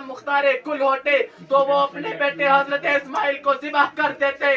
सलाम मुख्तारे कुल होते तो वो अपने बेटे हजरत इस्माइल को ज़िबह कर देते।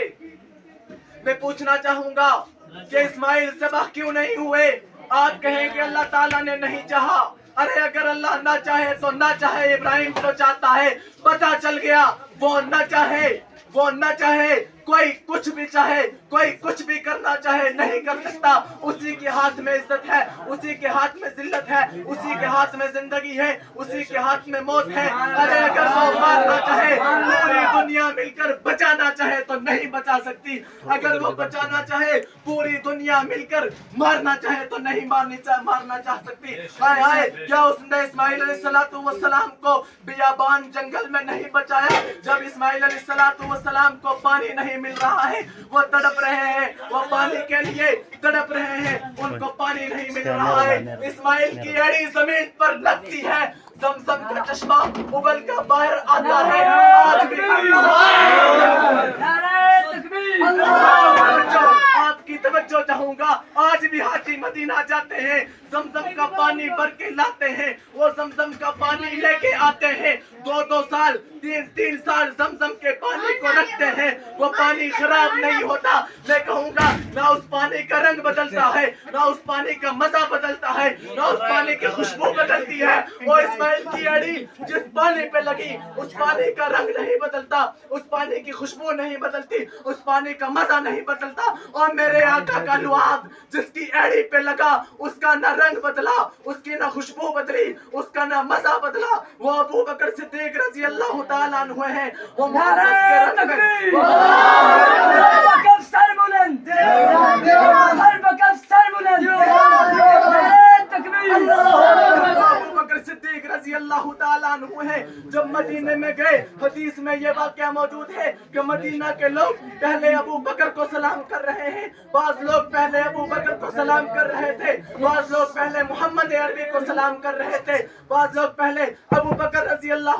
मैं पूछना चाहूंगा कि इस्माइल ज़िबह क्यों नहीं हुए? आप कहेंगे अल्लाह ताला ने नहीं चाहा। अरे अगर अल्लाह ना चाहे तो ना चाहे, इब्राहिम तो चाहता है। पता चल गया वो ना चाहे, वो ना चाहे, कोई कुछ भी चाहे, कोई कुछ भी करना चाहे नहीं कर सकता। उसी के हाथ में इज्जत है, उसी के हाथ में जिल्लत है, उसी के हाथ में जिंदगी है, उसी के हाथ में मौत है। अरे अगर वो मारना चाहे, पूरी दुनिया मिलकर बचाना चाहे तो नहीं बचा सकती। अगर वो बचाना चाहे, पूरी दुनिया मिलकर मारना चाहे तो नहीं मारना चाह सकती। हाय हाय, क्या उसने इस्माइल अलैहिस्सलातु वस्सलाम को बियाबान जंगल में नहीं बचाया? जब इस्माइल अलैहिस्सलातु वस्सलाम को पानी नहीं मिल रहा है, वो तड़प रहे हैं, वो पानी के लिए तड़प रहे हैं, उनको पानी नहीं मिल रहा है। इस्माइल की एड़ी जमीन पर लगती है, ज़मज़म का चश्मा उबल कर बाहर आता है। आज भी आपकी तवज्जो चाहूंगा, आज भी हाजी मदीना जाते हैं, ज़मज़म का पानी भर के लाते हैं। वो ज़मज़म का पानी लेके आते हैं, 2-2 साल 3-3 साल ज़मज़म के पानी को रखते हैं, वो पानी खराब नहीं होता। मैं कहूँगा ना उस पानी का रंग बदलता है, ना उस पानी का मजा बदलता है, ना उस पानी की खुशबू बदलती है। वो इस्माइल की एड़ी जिस पानी पे लगी, उस पानी का रंग नहीं बदलता, उस पानी की खुशबू नहीं बदलती, उस पानी का मजा नहीं बदलता। और मेरे आका का लुआब जिसकी एड़ी पे लगा, उसका ना रंग बदला, उसकी ना खुशबू बदली, उसका ना मजा बदला। वो अबू बकर सिद्दीक रज़ी अल्लाह ताला अन्हु हैं। वो मोहब्बत के रंग में अबू बकर सिद्दीक रज़ी अल्लाह ताला अन्हु हैं। जब मदीने में गए, हदीस में ये वाक़या मौजूद है कि मदीना के लोग पहले अबू बकर को सलाम कर रहे हैं। बाज़ लोग पहले अबू बकर को सलाम कर रहे थे, बाज़ लोग पहले मोहम्मद अरबी को सलाम कर रहे थे, बाज़ लोग पहले अबू बकर रज़ी अल्लाह